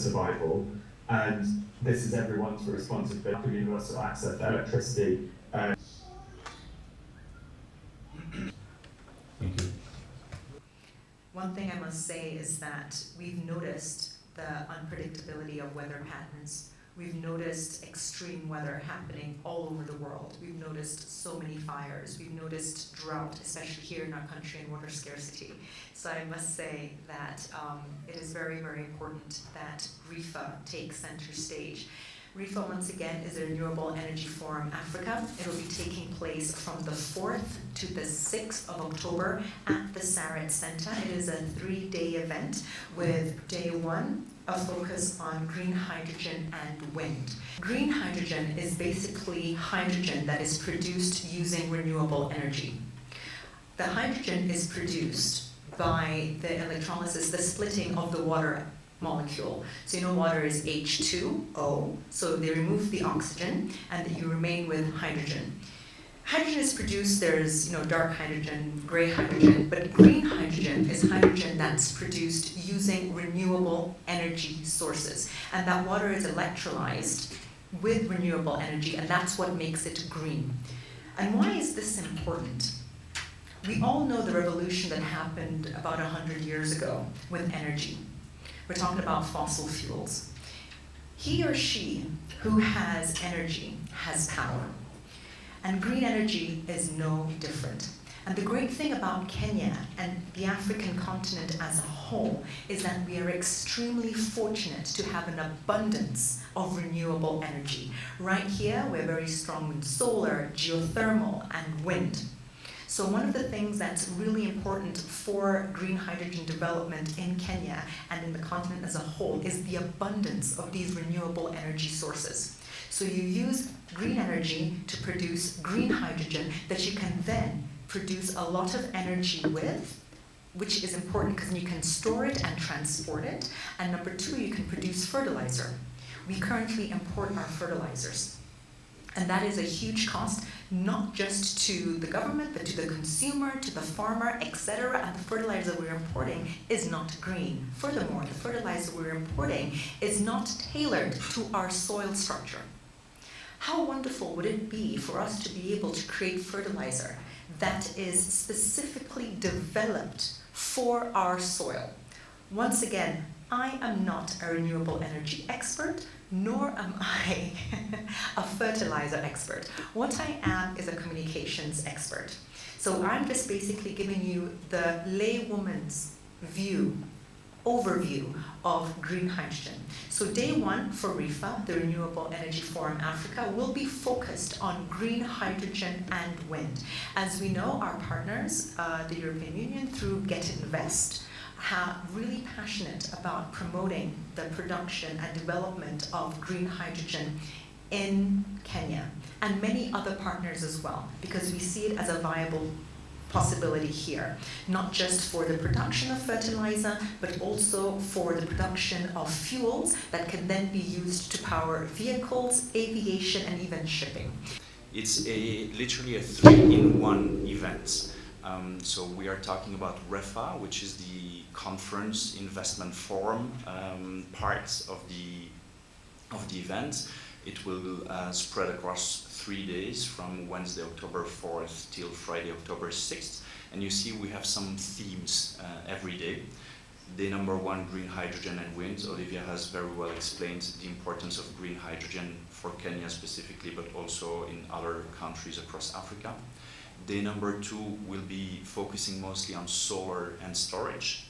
survival. And this is everyone's responsibility for universal access to electricity. Thank you. One thing I must say is that we've noticed the unpredictability of weather patterns. We've noticed extreme weather happening all over the world. We've noticed so many fires. We've noticed drought, especially here in our country, and water scarcity. So I must say that it is very, very important that REFA takes center stage. REFA, once again, is a Renewable Energy Forum Africa. It will be taking place from the 4th to the 6th of October at the Sarit Center. It is a 3-day event with day 1 a focus on green hydrogen and wind. Green hydrogen is basically hydrogen that is produced using renewable energy. The hydrogen is produced by the electrolysis, the splitting of the water molecule. So you know water is H2O, so they remove the oxygen and you remain with hydrogen. Hydrogen is produced, there's dark hydrogen, gray hydrogen, but green hydrogen is hydrogen that's produced using renewable energy sources. And that water is electrolyzed with renewable energy, and that's what makes it green. And why is this important? We all know the revolution that happened about 100 years ago with energy. We're talking about fossil fuels. He or she who has energy has power. And green energy is no different. And the great thing about Kenya and the African continent as a whole is that we are extremely fortunate to have an abundance of renewable energy. Right here, we're very strong in solar, geothermal, and wind. So one of the things that's really important for green hydrogen development in Kenya and in the continent as a whole is the abundance of these renewable energy sources. So you use green energy to produce green hydrogen that you can then produce a lot of energy with, which is important because you can store it and transport it. And number 2, you can produce fertilizer. We currently import our fertilizers. And that is a huge cost, not just to the government, but to the consumer, to the farmer, etc. And the fertilizer we're importing is not green. Furthermore, the fertilizer we're importing is not tailored to our soil structure. How wonderful would it be for us to be able to create fertilizer that is specifically developed for our soil? Once again, I am not a renewable energy expert, nor am I a fertilizer expert. What I am is a communications expert. So I'm just basically giving you the laywoman's view, overview of green hydrogen. So day 1 for REFA, the Renewable Energy Forum Africa, will be focused on green hydrogen and wind. As we know, our partners, the European Union through Get Invest, are really passionate about promoting the production and development of green hydrogen in Kenya and many other partners as well, because we see it as a viable possibility here, not just for the production of fertilizer, but also for the production of fuels that can then be used to power vehicles, aviation, and even shipping. It's literally a 3-in-1 event. So we are talking about REFA, which is the conference investment forum part of the event. It will spread across 3 days from Wednesday, October 4th till Friday, October 6th. And you see we have some themes every day. Day number 1, green hydrogen and wind. Olivia has very well explained the importance of green hydrogen for Kenya specifically, but also in other countries across Africa. Day number 2 will be focusing mostly on solar and storage.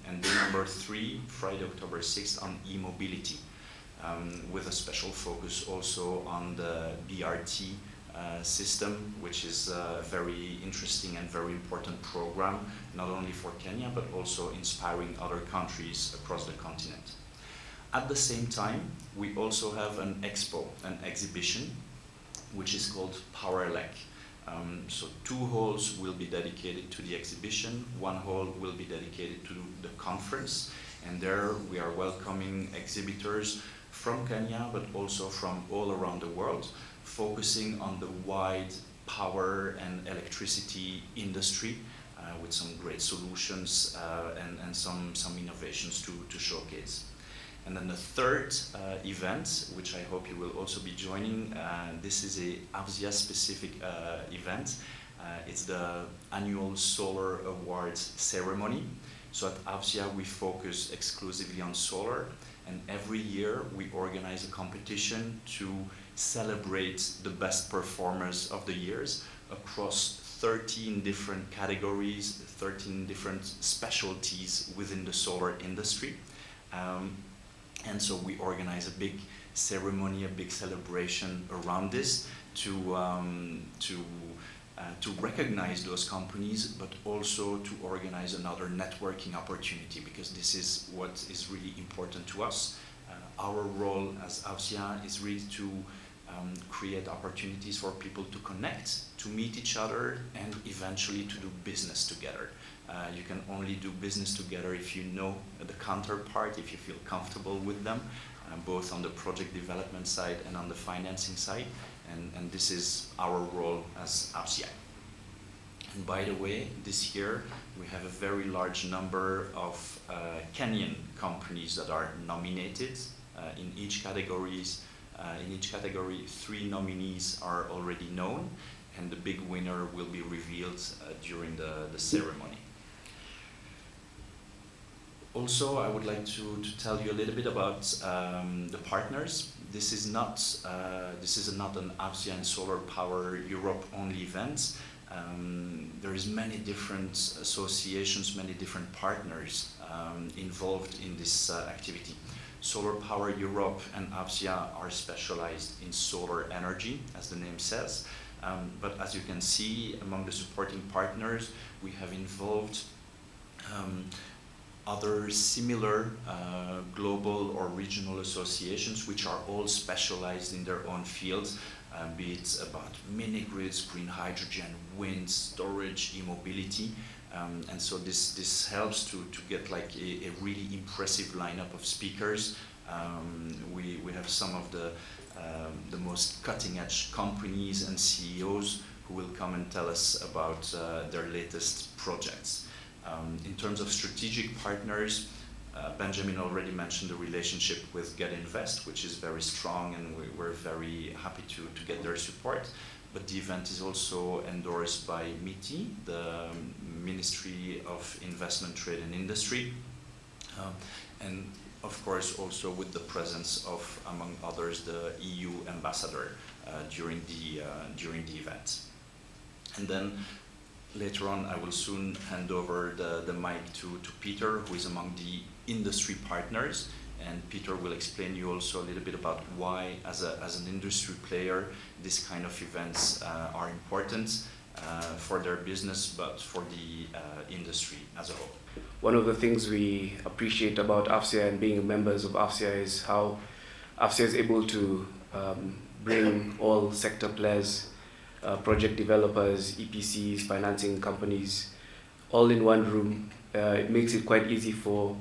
And day number 3, Friday, October 6th, on e-mobility. With a special focus also on the BRT system, which is a very interesting and very important program, not only for Kenya, but also inspiring other countries across the continent. At the same time, we also have an expo, an exhibition, which is called Powerlec. So 2 halls will be dedicated to the exhibition, 1 hall will be dedicated to the conference, and there we are welcoming exhibitors from Kenya, but also from all around the world, focusing on the wide power and electricity industry with some great solutions and some innovations to showcase. And then the third event, which I hope you will also be joining, this is a AVSIA specific event. It's the annual Solar Awards ceremony. So at AVSIA we focus exclusively on solar, and every year we organize a competition to celebrate the best performers of the years across 13 different categories, 13 different specialties within the solar industry. And so we organize a big ceremony, a big celebration around this to recognize those companies, but also to organize another networking opportunity, because this is what is really important to us. Our role as AVSIA is really to create opportunities for people to connect, to meet each other, and eventually to do business together. You can only do business together if you know the counterpart, if you feel comfortable with them, both on the project development side and on the financing side. And this is our role as AVSIA. And by the way, this year we have a very large number of Kenyan companies that are nominated in each categories. In each category, 3 nominees are already known, and the big winner will be revealed during the ceremony. Also, I would like to tell you a little bit about the partners. This is not an AVSIA and Solar Power Europe only event. There is many different associations, many different partners involved in this activity. Solar Power Europe and AVSIA are specialized in solar energy, as the name says. But as you can see, among the supporting partners, we have involved other similar global or regional associations, which are all specialized in their own fields, be it about mini-grids, green hydrogen, wind, storage, e-mobility. And so this helps to get like a really impressive lineup of speakers. We have some of the most cutting-edge companies and CEOs who will come and tell us about their latest projects. In terms of strategic partners, Benjamin already mentioned the relationship with Get Invest, which is very strong, and we're very happy to get their support. But the event is also endorsed by MITI, the Ministry of Investment, Trade and Industry, and of course also with the presence of, among others, the EU ambassador during the event. And then later on, I will soon hand over the mic to Peter, who is among the industry partners. And Peter will explain you also a little bit about why, as an industry player, this kind of events are important for their business, but for the industry as a whole. One of the things we appreciate about AVSIA and being members of AVSIA is how AVSIA is able to bring all sector players, project developers, EPCs, financing companies, all in one room. It makes it quite easy for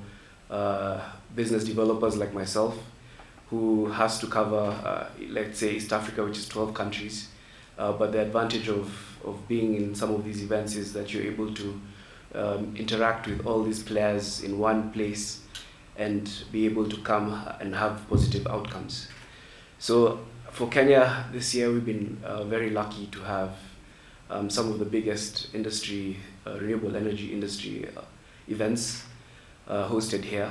business developers like myself, who has to cover, let's say, East Africa, which is 12 countries. But the advantage of being in some of these events is that you're able to interact with all these players in one place and be able to come and have positive outcomes. So for Kenya this year, we've been very lucky to have some of the biggest industry, renewable energy industry events hosted here.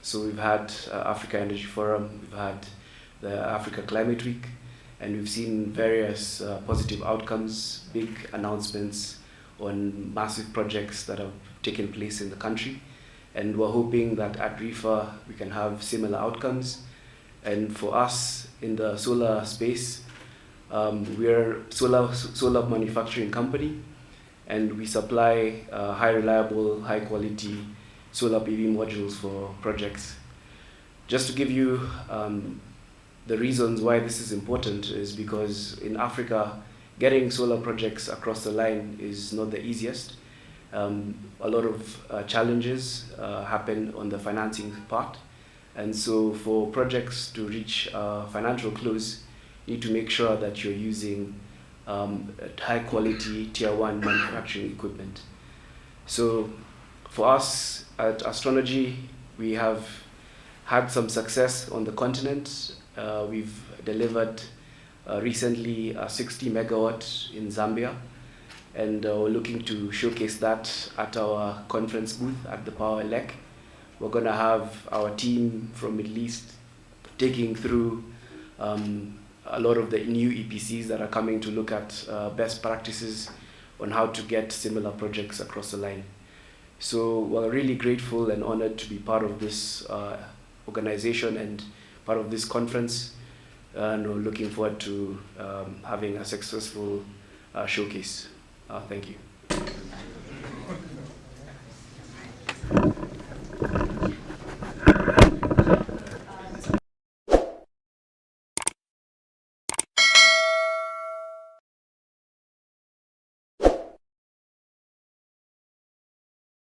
So we've had Africa Energy Forum, we've had the Africa Climate Week, and we've seen various positive outcomes, big announcements on massive projects that have taken place in the country. And we're hoping that at REFA we can have similar outcomes. And for us in the solar space, we're a solar manufacturing company, and we supply high reliable, high quality solar PV modules for projects. Just to give you the reasons why this is important is because in Africa, getting solar projects across the line is not the easiest. A lot of challenges happen on the financing part. And so for projects to reach financial close, you need to make sure that you're using high quality tier 1 manufacturing equipment. So for us at Astronergy, we have had some success on the continent. We've delivered recently a 60 megawatt in Zambia, and we're looking to showcase that at our conference booth at the Power Lek. We're going to have our team from Middle East taking through a lot of the new EPCs that are coming to look at best practices on how to get similar projects across the line. So we're really grateful and honored to be part of this organization and part of this conference, and we're looking forward to having a successful showcase. Thank you.